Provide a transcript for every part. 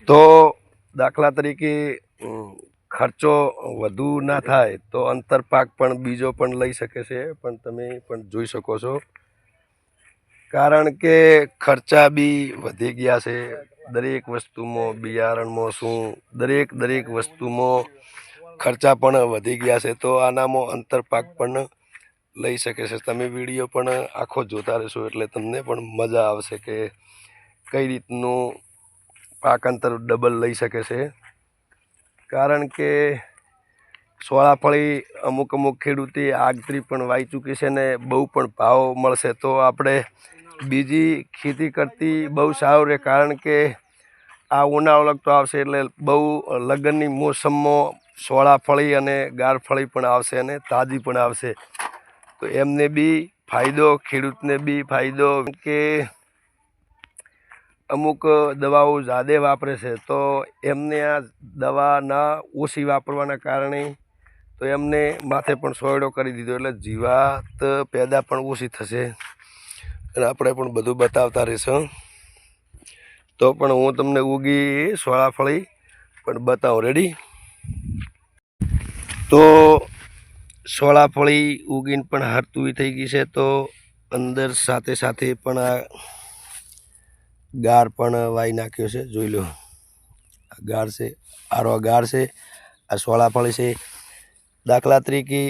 તો દાખલા તરીકે ખર્ચો વધુ ના થાય તો અંતરપાક પણ બીજો પણ લઈ શકે છે, પણ તમે પણ જોઈ શકો છો કારણ કે ખર્ચા બી વધી ગયા છે દરેક વસ્તુમાં, બિયારણમાં શું દરેક વસ્તુમાં ખર્ચા પણ વધી ગયા છે। તો આનામાં અંતરપાક પણ લઈ શકે છે। તમે વિડીયો પણ આખો જોતા રહેશો એટલે તમને પણ મજા આવશે કે કઈ રીતનું પાક અંતર ડબલ લઈ શકે છે। કારણ કે સોળાફળી અમુક ખેડૂતે આગતરી પણ વાવી ચૂકી છે ને બહુ પણ ભાવ મળશે। તો આપણે બીજી ખેતી કરતી બહુ સારું રહે, કારણ કે આ ઉનાળો લગતો આવશે એટલે બહુ લગ્નની મોસમમાં સોળાફળી અને ગારફળી પણ આવશે અને તાજી પણ આવશે। તો એમને બી ફાયદો, ખેડૂતને બી ફાયદો કે અમુક દવાઓ જાદે વાપરે છે તો એમને આ દવા ના ઓછી વાપરવાના કારણે તો એમને માથે પણ સોયડો કરી દીધો એટલે જીવાત પેદા પણ ઓછી થશે અને આપણે પણ બધું બતાવતા રહીશું। તો પણ હું તમને ઉગી સોળાફળી પણ બતાવું। રેડી? તો સોળાફળી ઉગીને પણ હરતુવી થઈ ગઈ છે। તો અંદર સાથે સાથે પણ આ ગાર પણ વાઈ નાખ્યો છે, જોઈ લો આ ગાર છે, આરો ગાર છે, આ સોળાફળી છે। દાખલા તરીકે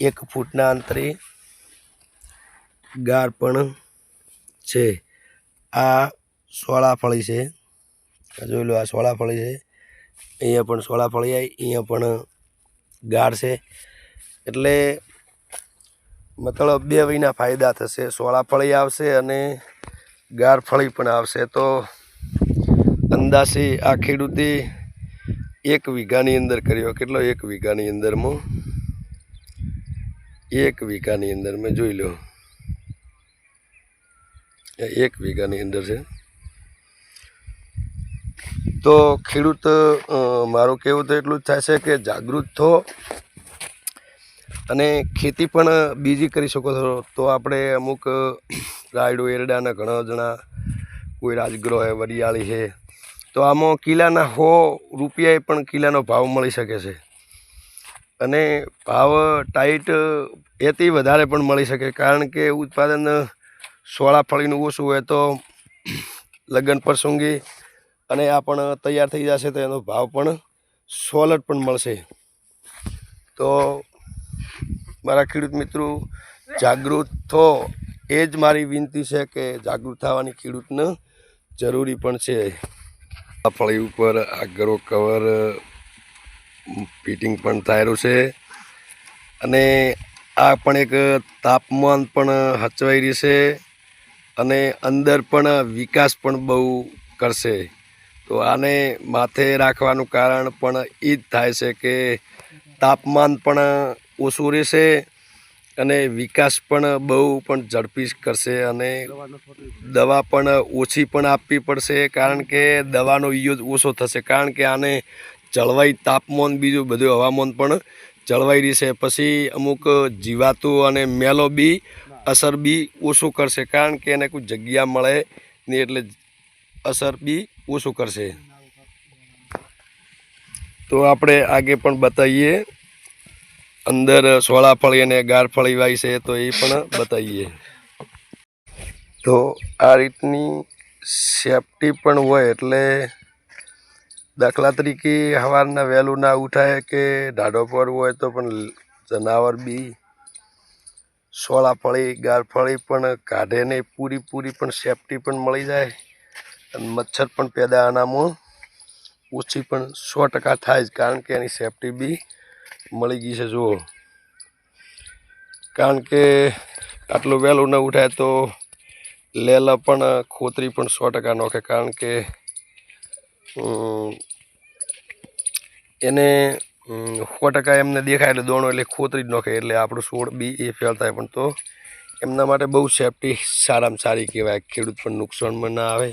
1 ફૂટના અંતરે ગાર પણ છે। આ સોળાફળી છે, જોઈ લો આ સોળાફળી છે, અહીંયા પણ સોળાફળી આવી, અહીંયા પણ ગાર છે। એટલે મતલબ બે વયના ફાયદા થશે, સોળાફળી આવશે અને ગારફળી પણ આવશે। તો અંદાજે આ ખેડૂતે 1 વીઘાની અંદર કર્યો, કેટલો 1 વીઘાની અંદરમાં 1 વીઘાની અંદર મેં જોઈ લો 1 વીઘાની અંદર છે। તો ખેડૂત મારું કહેવું તો એટલું જ થાય છે કે જાગૃત થો અને ખેતી પણ બીજી કરી શકો છો। તો આપણે અમુક રાયડો એરડાના ઘણા જણા, કોઈ રાજગરો છે, વરિયાળી છે, તો આમાં કિલ્લાના 100 રૂપિયાએ પણ કિલ્લાનો ભાવ મળી શકે છે અને ભાવ ટાઈટ એથી વધારે પણ મળી શકે, કારણ કે ઉત્પાદન સોળાફળીનું ઓછું હોય તો લગ્ન પ્રસંગે અને આ પણ તૈયાર થઈ જશે તો એનો ભાવ પણ સોલટ પણ મળશે। તો મારા ખેડૂત મિત્રો જાગૃત થો, એ જ મારી વિનંતી છે કે જાગૃત થવાની ખેડૂતને જરૂરી પણ છે। આ ફળી ઉપર આગરો કવર ફિટિંગ પણ થયેલું છે અને આ પણ એક તાપમાન પણ હચવાઈ રહેશે અને અંદર પણ વિકાસ પણ બહુ કરશે। તો આને માથે રાખવાનું કારણ પણ એ જ થાય છે કે તાપમાન પણ ઓછું રહેશે અને વિકાસ પણ બહુ પણ ઝડપી કરશે અને દવા પણ ઓછી પણ આપવી પડશે, કારણ કે દવાનો યુઝ ઓછો થશે, કારણ કે આને જળવાઈ તાપમાન બીજું બધું હવામાન પણ જળવાઈ રહેશે। પછી અમુક જીવાતો અને મેલો બી અસર બી ઓછું કરશે, કારણ કે એને કોઈ જગ્યા મળે નહીં એટલે અસર બી ઓછું કરશે। તો આપણે આગે પણ બતાવીએ, અંદર સોળાફળી અને ગારફળી વાવી છે તો એ પણ બતાવીએ। તો આ રીતની સેફટી પણ હોય, એટલે દાખલા તરીકે સવારના વહેલું ના ઉઠાય કે ઢાઢો પર હોય તો પણ જનાવર બી સોળાફળી ગારફળી પણ કાઢે ને પૂરી પણ સેફટી પણ મળી જાય અને મચ્છર પણ પેદા આનામાં ઓછી પણ 100% થાય જ, કારણ કે એની સેફટી બી મળી ગઈ છે। જુઓ, કારણ કે આટલું વહેલું ન ઉઠાય તો લેલા પણ ખોતરી પણ 100% નોખે, કારણ કે એને 100% એમને દેખાય એટલે દોણો એટલે ખોતરી જ નોખે, એટલે આપણું છોડ બી એ ફેલ થાય। પણ તો એમના માટે બહુ સેફટી સારામાં સારી કહેવાય, ખેડૂત પણ નુકસાનમાં ના આવે,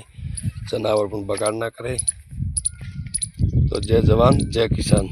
જનાવર પણ બગાડ ના કરે। તો જય જવાન જય કિસાન।